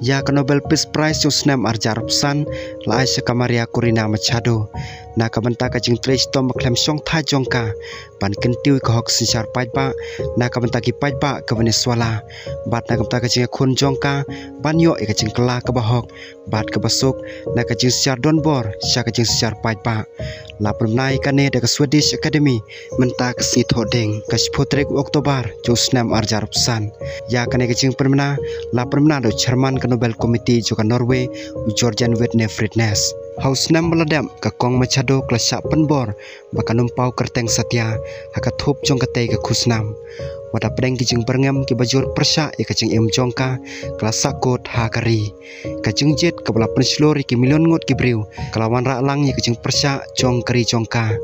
Ya ke Nobel Peace Prize yung senam arjar pesan lai sekamaria Corina Machado. Na kabenta ka jing tres tom maklem song thai jongka ban kentiu ka hok sinsar pajba na kabenta ki pajba ke Venezuela bat na kabenta ka jing khun jongka ban yo e ka jing kala ka bahok bat ka basuk na ka jing siar donbor sya ka jing siar pajba la pernai ka ne de ka Swedish Academy menta ka si thodeng ka spotrek Oktober jo senam arjar pesan ya ka ne ka jing permana la permana do chairman ka Nobel Committee jo ka Norway Georgian Wedne Fridnes Haus nam meladam ka kong Machado klasak penbor baka numpau kerteng satya haka thup jong katei ka khusnam wada preng ki jing berngam ki bajur persya ya ka jing em jongka klasak kot hakari ka jing jet ka bala penslori ki milion ngot ki briu kalawan ra lang ya ka jing persya jong kari jongka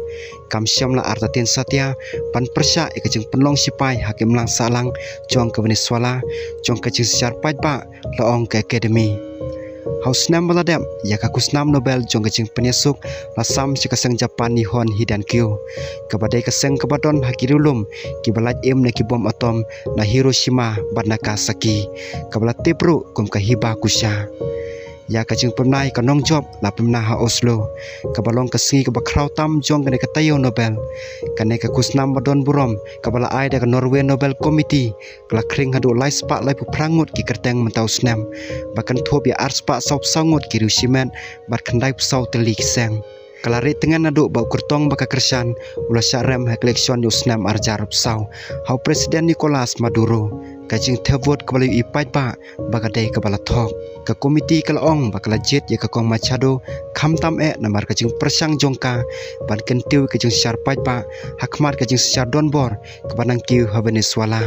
kam syam la artatin satya pan persya ya ka jing penlong sipai hakim lang salang jong ka Venezuela jong ka jing syar pajba laong ka academy Haus nam meladam ya ka kusnam Nobel jong ka jing penyesuk lasam si kaseng Japan Nihon Hidan Kyo kabadai kaseng kabadon hakirulum ki balaj em na ki bom atom na Hiroshima ban Nagasaki kabala tebru kum ka hiba kusha ya ka jing pemnai ka nong job la pemna ha Oslo kabalong ka singi ka bakrau tam jong ka ne ka tayo Nobel ka ne ka kusnam badon burom kabala ai da ka Norway Nobel Committee kala kring hadu lai spa lai pu prangut ki kerteng mentau snam bakan thop ya art spa saup sangut ki rusimen bat khandai psau teli kiseng kala re tengan adu bau kertong baka kersan ula syarem ha collection yo snam arjar psau hau presiden Nicolas Maduro kajing thevot kabala ipai pa baka dei kabala thok ka komiti kalaong bakala jet ya ka kong Machado khamtam e namar kajing persang jongka ban kentiu kajing syar pajba hakmat kajing syar donbor kabanang kiu ha Venezuela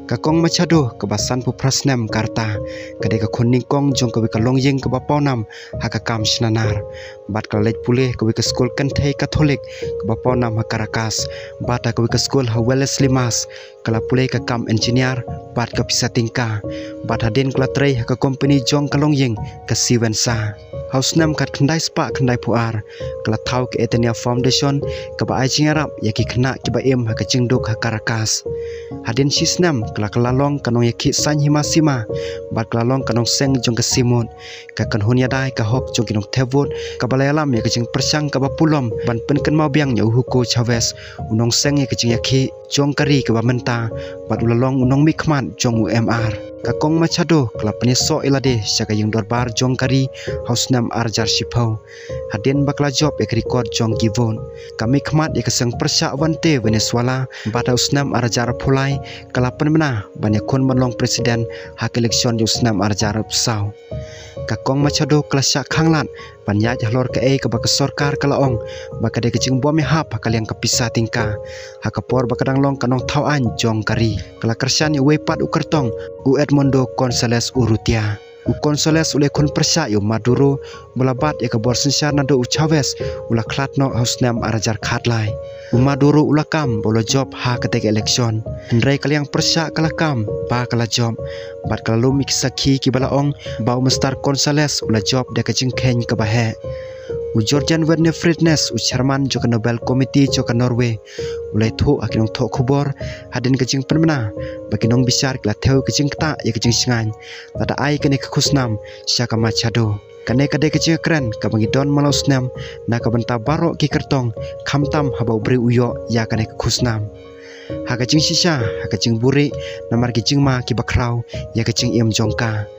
ka kong Machado kebasan pu prasnam karta kadai ka khunning kong jong ka ka longyeng ka bapawnam ha ka kam snanar bat ka lej pulih ka ka skol kanthei katolik ka bapawnam ha Caracas bat ka ka skol ha Welles Limas kala pulih ka kam engineer bat ka pisatingka bat hadin kala trei ka company jong kalongyeng ka Siwensa Hausnam kat khandai spa khandai puar kala thau ke Etenia Foundation ka ba ajing arab yaki khna ki ba em ha ka jingduk ha Caracas hadin sisnam kala kalalong kanong yaki san himasima bat kalalong kanong seng jong ka Simon ka kanhunya dai ka hok jong kinong thevot ka balayalam ya ka jing persang ka ba pulom ban pen kan mau biang nyau Hugo Chavez unong seng ya ka jing yaki jong kari ka ba menta bat ulalong unong mikman jong UMR ka kong Machado kala peneso ilade saka yung dorbar jong kari hausnam arjar sipau hadin bakla job ek record jong givon kami khmat ek seng persya wante Venezuela bat hausnam arjar pulai kala penmena banyak kon menlong presiden hak election hausnam arjar psau ka kong Machado klasa khanglan panyaj halor ka e ka baka sarkar kalaong baka de kecing bom hap hakaliang kapisa tingka hakapor bakadang long kanong thawan jong kari kala kersan we pat ukertong u Edmundo Gonzalez Urrutia u Gonzalez ule kon persya yo Maduro mulabat ya ka bor sensar nado u Chavez ula klatno hausnam arajar khatlai u Maduro ula kam bolo job ha ketek election ndrai kaliang persya kala kam ba kala job bat kala lumik sakhi ki balaong bau mestar Gonzalez ula job de kecing khen ka bahe u Georgian Wedne Fridnes u chairman jo ka Nobel Committee jo ka Norway ulai thu akinong tho khubor hadin kecing penmena bakinong bisar kala theu kecing ta ya kecing singan tada ai kene ka khusnam syaka Machado kane kadai kecing kren ka bangidon malausnam na ka benta baro ki kertong khamtam habau bre uyo ya kane ka khusnam ha kecing sisa ha kecing buri namar kecing ma ki bakrau ya kecing em jongka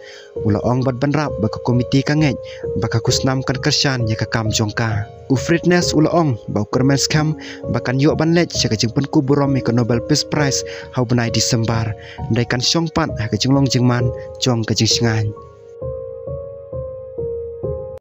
ula ong bat banrap baka komiti kangej baka kusnam kan kersan ya ka kam jongka u Fridnes ula ong bau kermen skam bakan yo banlej ya kecing penku burom ka Nobel Peace Prize hau benai Disember ndai kan syongpat ha kecing long jingman jong kecing singan